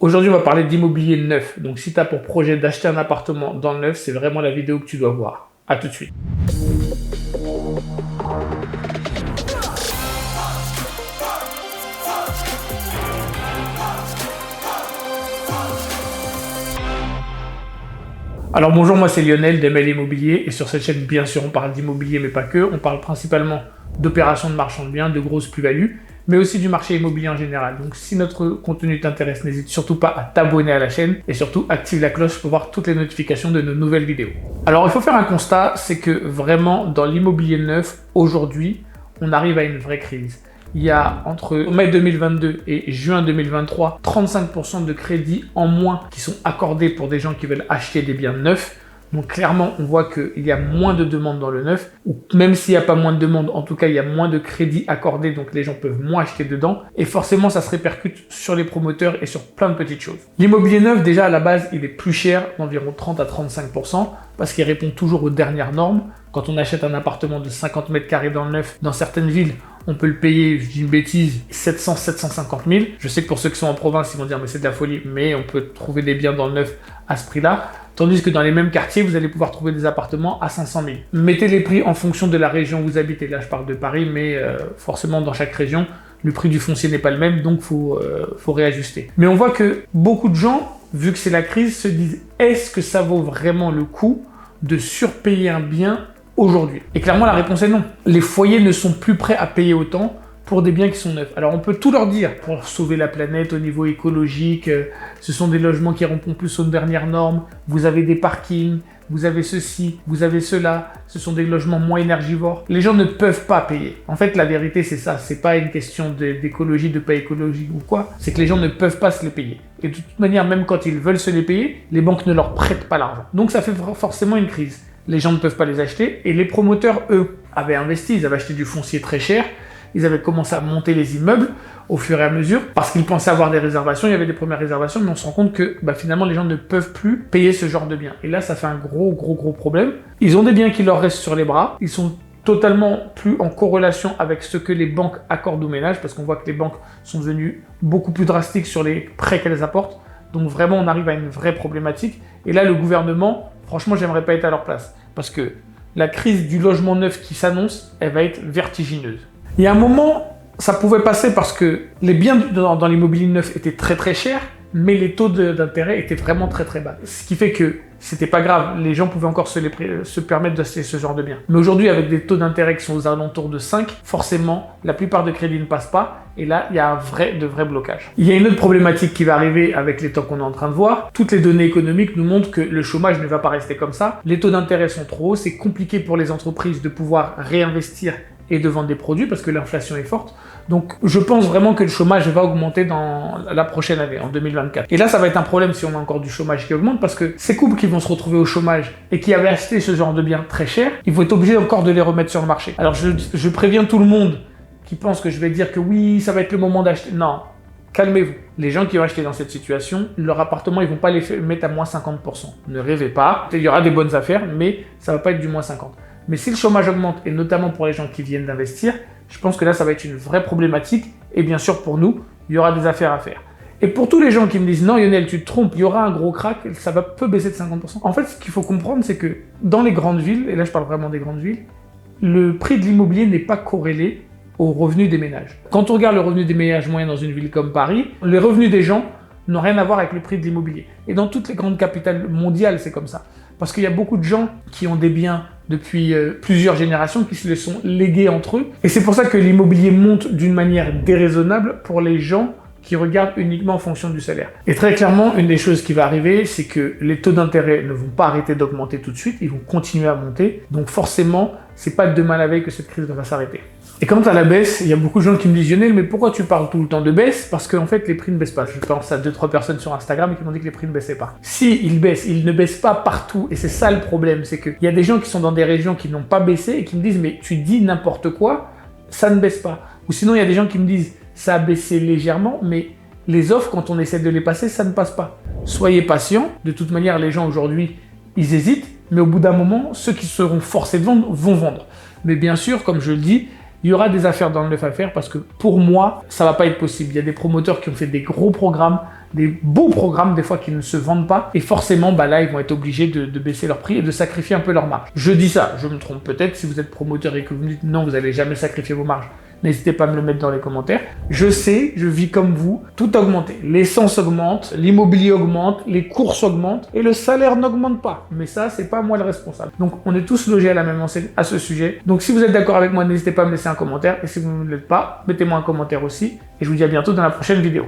Aujourd'hui, on va parler d'immobilier neuf. Donc, si tu as pour projet d'acheter un appartement dans le neuf, c'est vraiment la vidéo que tu dois voir. À tout de suite. Alors bonjour, moi c'est Lionel d'ML Immobilier et sur cette chaîne, bien sûr, on parle d'immobilier mais pas que. On parle principalement d'opérations de marchand de biens, de grosses plus-values, mais aussi du marché immobilier en général. Donc si notre contenu t'intéresse, n'hésite surtout pas à t'abonner à la chaîne et surtout active la cloche pour voir toutes les notifications de nos nouvelles vidéos. Alors il faut faire un constat, c'est que vraiment dans l'immobilier neuf, aujourd'hui, on arrive à une vraie crise. Il y a entre mai 2022 et juin 2023, 35% de crédits en moins qui sont accordés pour des gens qui veulent acheter des biens neufs. Donc clairement, on voit qu'il y a moins de demandes dans le neuf, ou même s'il n'y a pas moins de demandes, en tout cas, il y a moins de crédits accordés, donc les gens peuvent moins acheter dedans. Et forcément, ça se répercute sur les promoteurs et sur plein de petites choses. L'immobilier neuf, déjà à la base, il est plus cher, d'environ 30 à 35%, parce qu'il répond toujours aux dernières normes. Quand on achète un appartement de 50 mètres carrés dans le neuf, dans certaines villes, on peut le payer, je dis une bêtise, 750 000. Je sais que pour ceux qui sont en province, ils vont dire mais c'est de la folie, mais on peut trouver des biens dans le neuf à ce prix-là. Tandis que dans les mêmes quartiers, vous allez pouvoir trouver des appartements à 500 000. Mettez les prix en fonction de la région où vous habitez. Là, je parle de Paris, mais forcément, dans chaque région, le prix du foncier n'est pas le même, donc faut réajuster. Mais on voit que beaucoup de gens, vu que c'est la crise, se disent est-ce que ça vaut vraiment le coup de surpayer un bien aujourd'hui? Et clairement, la réponse est non. Les foyers ne sont plus prêts à payer autant pour des biens qui sont neufs. Alors on peut tout leur dire pour sauver la planète au niveau écologique, ce sont des logements qui répondent plus aux dernières normes, vous avez des parkings, vous avez ceci, vous avez cela, ce sont des logements moins énergivores. Les gens ne peuvent pas payer. En fait, la vérité, c'est ça. C'est pas une question d'écologie, de pas écologie ou quoi. C'est que les gens ne peuvent pas se les payer. Et de toute manière, même quand ils veulent se les payer, les banques ne leur prêtent pas l'argent. Donc ça fait forcément une crise. Les gens ne peuvent pas les acheter et les promoteurs, eux, avaient investi. Ils avaient acheté du foncier très cher. Ils avaient commencé à monter les immeubles au fur et à mesure parce qu'ils pensaient avoir des réservations. Il y avait des premières réservations, mais on se rend compte que finalement, les gens ne peuvent plus payer ce genre de biens. Et là, ça fait un gros problème. Ils ont des biens qui leur restent sur les bras. Ils sont totalement plus en corrélation avec ce que les banques accordent aux ménages parce qu'on voit que les banques sont devenues beaucoup plus drastiques sur les prêts qu'elles apportent. Donc vraiment, on arrive à une vraie problématique. Et là, le gouvernement, franchement, j'aimerais pas être à leur place parce que la crise du logement neuf qui s'annonce, elle va être vertigineuse. Il y a un moment, ça pouvait passer parce que les biens dans l'immobilier neuf étaient très chers, mais les taux d'intérêt étaient vraiment très bas. Ce qui fait que c'était pas grave, les gens pouvaient encore se permettre d'acheter ce genre de biens. Mais aujourd'hui, avec des taux d'intérêt qui sont aux alentours de 5, forcément, la plupart des crédits ne passent pas, et là, il y a un vrai blocage. Il y a une autre problématique qui va arriver avec les temps qu'on est en train de voir. Toutes les données économiques nous montrent que le chômage ne va pas rester comme ça. Les taux d'intérêt sont trop hauts, c'est compliqué pour les entreprises de pouvoir réinvestir et de vendre des produits parce que l'inflation est forte. Donc je pense vraiment que le chômage va augmenter dans la prochaine année, en 2024. Et là, ça va être un problème si on a encore du chômage qui augmente parce que ces couples qui vont se retrouver au chômage et qui avaient acheté ce genre de biens très cher, ils vont être obligés encore de les remettre sur le marché. Alors je préviens tout le monde qui pense que je vais dire que oui, ça va être le moment d'acheter. Non, calmez-vous. Les gens qui ont acheté dans cette situation, leur appartement, ils vont pas les mettre à moins 50%. Ne rêvez pas. Il y aura des bonnes affaires, mais ça va pas être du moins 50%. Mais si le chômage augmente, et notamment pour les gens qui viennent d'investir, je pense que là, ça va être une vraie problématique. Et bien sûr, pour nous, il y aura des affaires à faire. Et pour tous les gens qui me disent « Non, Lionel, tu te trompes, il y aura un gros crack, ça peut baisser de 50%. » En fait, ce qu'il faut comprendre, c'est que dans les grandes villes, et là, je parle vraiment des grandes villes, le prix de l'immobilier n'est pas corrélé aux revenus des ménages. Quand on regarde le revenu des ménages moyens dans une ville comme Paris, les revenus des gens n'ont rien à voir avec le prix de l'immobilier. Et dans toutes les grandes capitales mondiales, c'est comme ça. Parce qu'il y a beaucoup de gens qui ont des biens depuis plusieurs générations qui se les sont légués entre eux. Et c'est pour ça que l'immobilier monte d'une manière déraisonnable pour les gens qui regardent uniquement en fonction du salaire. Et très clairement, une des choses qui va arriver, c'est que les taux d'intérêt ne vont pas arrêter d'augmenter tout de suite, ils vont continuer à monter. Donc forcément, c'est pas demain la veille que cette crise va s'arrêter. Et quant à la baisse, il y a beaucoup de gens qui me disent « Lionel, mais pourquoi tu parles tout le temps de baisse ?» Parce qu'en fait, les prix ne baissent pas. Je pense à 2-3 personnes sur Instagram qui m'ont dit que les prix ne baissaient pas. Si, ils baissent, ils ne baissent pas partout. Et c'est ça le problème, c'est qu'il y a des gens qui sont dans des régions qui n'ont pas baissé et qui me disent « Mais tu dis n'importe quoi, ça ne baisse pas. » Ou sinon, il y a des gens qui me disent « Ça a baissé légèrement, mais les offres, quand on essaie de les passer, ça ne passe pas. » Soyez patients. De toute manière, les gens aujourd'hui, ils hésitent. Mais au bout d'un moment, ceux qui seront forcés de vendre vont vendre. Mais bien sûr, comme je le dis, il y aura des affaires dans le neuf à faire parce que pour moi, ça va pas être possible. Il y a des promoteurs qui ont fait des gros programmes, des beaux programmes des fois qui ne se vendent pas et forcément là ils vont être obligés de baisser leur prix et de sacrifier un peu leur marge. Je dis ça, je me trompe peut-être. Si vous êtes promoteur et que vous me dites non, vous n'allez jamais sacrifier vos marges, n'hésitez pas à me le mettre dans les commentaires. Je sais, je vis comme vous, tout augmente. L'essence augmente, l'immobilier augmente, les courses augmentent et le salaire n'augmente pas. Mais ça, c'est pas moi le responsable. Donc, on est tous logés à la même enseigne à ce sujet. Donc, si vous êtes d'accord avec moi, n'hésitez pas à me laisser un commentaire. Et si vous ne l'êtes pas, mettez-moi un commentaire aussi. Et je vous dis à bientôt dans la prochaine vidéo.